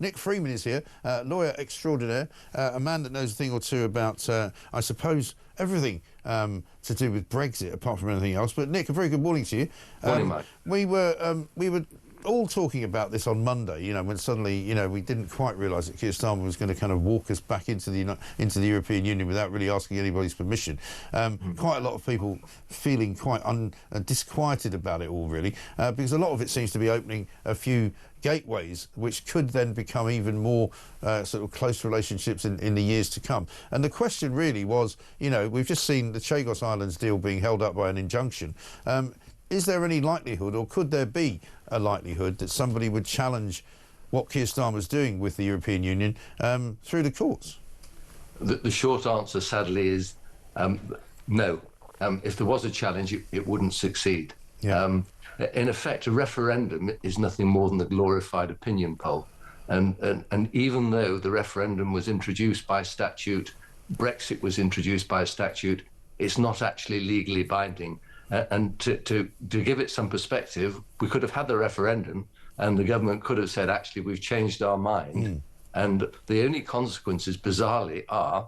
Nick Freeman is here, lawyer extraordinaire, a man that knows a thing or two about, I suppose, everything to do with Brexit, apart from anything else. But Nick, a very good morning to you. Morning, Mike. We were all talking about this on Monday, you know, when suddenly, you know, we didn't quite realise that Keir Starmer was going to kind of walk us back into the European Union without really asking anybody's permission. Quite a lot of people feeling quite disquieted about it all, really, because a lot of it seems to be opening a few gateways which could then become even more sort of close relationships in the years to come. And the question really was, you know, we've just seen the Chagos Islands deal being held up by an injunction. Is there any likelihood, or could there be a likelihood, that somebody would challenge what Keir Starmer's doing with the European Union through the courts? The short answer, sadly, is no. If there was a challenge, it wouldn't succeed. Yeah. In effect, a referendum is nothing more than a glorified opinion poll. And even though the referendum was introduced by statute, Brexit was introduced by statute, it's not actually legally binding. And to give it some perspective, we could have had the referendum and the government could have said, actually, we've changed our mind. And the only consequences, bizarrely, are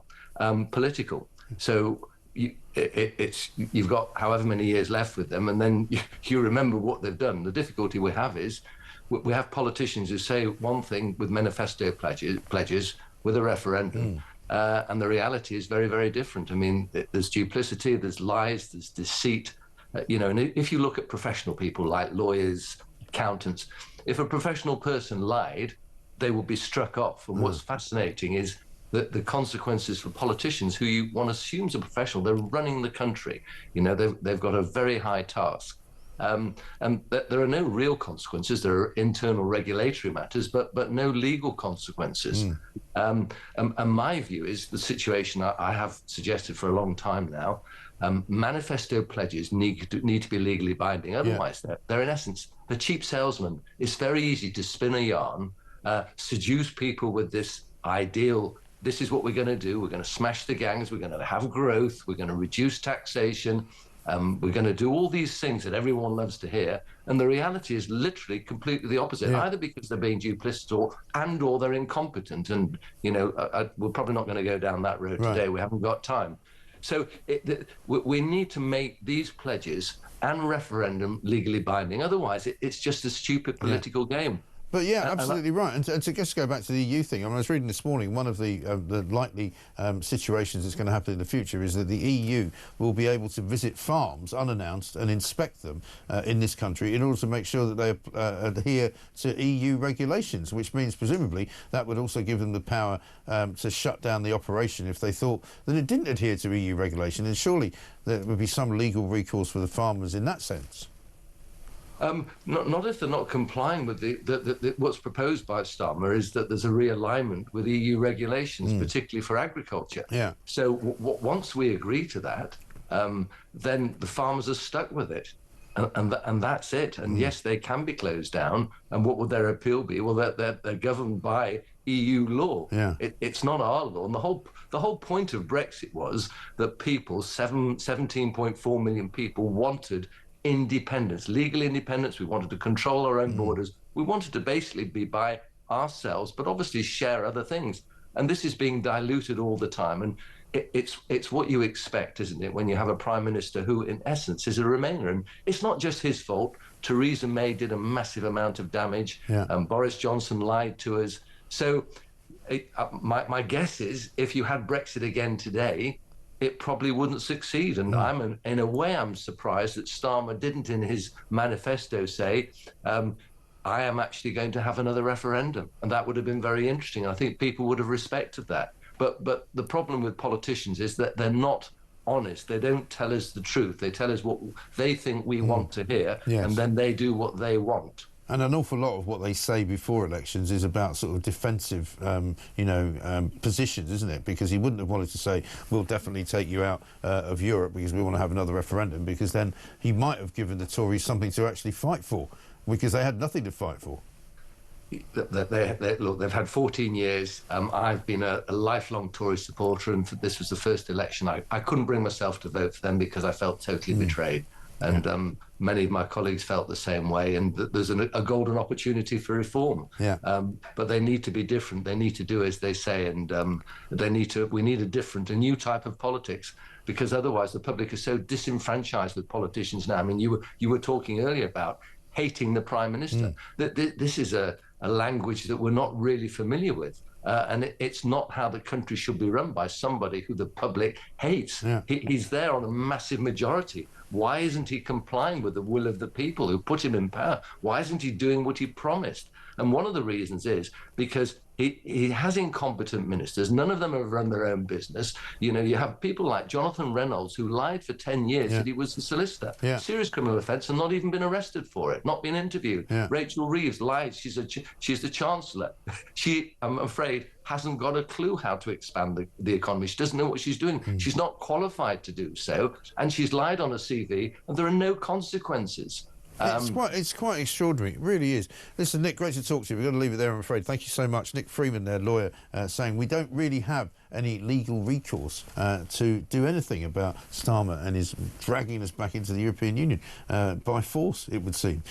political. So you've got however many years left with them, and then you remember what they've done. The difficulty we have is we have politicians who say one thing with manifesto pledges with a referendum. And the reality is very, very different. I mean, there's duplicity, there's lies, there's deceit. You know, and if you look at professional people like lawyers, accountants, if a professional person lied, they will be struck off. And what's fascinating is that the consequences for politicians who you want to assume is a professional, they're running the country. You know, they've got a very high task. And there are no real consequences. There are internal regulatory matters, but no legal consequences. And my view is the situation I have suggested for a long time now. Manifesto pledges need to be legally binding. Otherwise, they're in essence the cheap salesman. It's very easy to spin a yarn, seduce people with this ideal. This is what we're going to do. We're going to smash the gangs. We're going to have growth. We're going to reduce taxation. We're going to do all these things that everyone loves to hear. And the reality is literally completely the opposite, either because they're being duplicitous or they're incompetent. And, you know, we're probably not going to go down that road today. We haven't got time. So we need to make these pledges and referendum legally binding. Otherwise, it's just a stupid political game. But yeah, absolutely right. And to just go back to the EU thing, I mean, I was reading this morning, one of the likely situations that's going to happen in the future is that the EU will be able to visit farms unannounced and inspect them in this country in order to make sure that they adhere to EU regulations, which means presumably that would also give them the power to shut down the operation if they thought that it didn't adhere to EU regulation. And surely there would be some legal recourse for the farmers in that sense. Not if they're not complying with what's proposed by Starmer is that there's a realignment with EU regulations, particularly for agriculture. Yeah. So once we agree to that, then the farmers are stuck with it. And that's it. And yes, they can be closed down. And what would their appeal be? Well, they're governed by EU law. Yeah. It's not our law. And the whole point of Brexit was that people, 17.4 million people, wanted independence, legal independence. We wanted to control our own borders. We wanted to basically be by ourselves, but obviously share other things. And this is being diluted all the time. And it's what you expect, isn't it, when you have a prime minister who, in essence, is a Remainer. And it's not just his fault. Theresa May did a massive amount of damage. Boris Johnson lied to us. So my guess is if you had Brexit again today, it probably wouldn't succeed. And in a way, I'm surprised that Starmer didn't in his manifesto say, I am actually going to have another referendum. And that would have been very interesting. I think people would have respected that. But the problem with politicians is that they're not honest. They don't tell us the truth. They tell us what they think we want to hear, and then they do what they want. And an awful lot of what they say before elections is about sort of defensive, positions, isn't it? Because he wouldn't have wanted to say, we'll definitely take you out of Europe because we want to have another referendum, because then he might have given the Tories something to actually fight for, because they had nothing to fight for. Look, they've had 14 years. I've been a lifelong Tory supporter, and this was the first election. I couldn't bring myself to vote for them because I felt totally betrayed. And many of my colleagues felt the same way, and there's a golden opportunity for reform. Yeah. But they need to be different. They need to do as they say, and we need a new type of politics, because otherwise the public is so disenfranchised with politicians now. I mean, you were talking earlier about hating the Prime Minister. This is a language that we're not really familiar with. And it's not how the country should be run, by somebody who the public hates. Yeah. He's there on a massive majority. Why isn't he complying with the will of the people who put him in power? Why isn't he doing what he promised? And one of the reasons is because he has incompetent ministers. None of them have run their own business. You know, you have people like Jonathan Reynolds, who lied for 10 years that he was a solicitor. Yeah. Serious criminal offence, and not even been arrested for it, not been interviewed. Yeah. Rachel Reeves lied. She's the Chancellor. She, I'm afraid, hasn't got a clue how to expand the economy. She doesn't know what she's doing. She's not qualified to do so, and she's lied on a CV, and there are no consequences. It's quite extraordinary. It really is. Listen, Nick, great to talk to you. We've got to leave it there, I'm afraid. Thank you so much. Nick Freeman, their lawyer, saying we don't really have any legal recourse to do anything about Starmer and his dragging us back into the European Union by force, it would seem.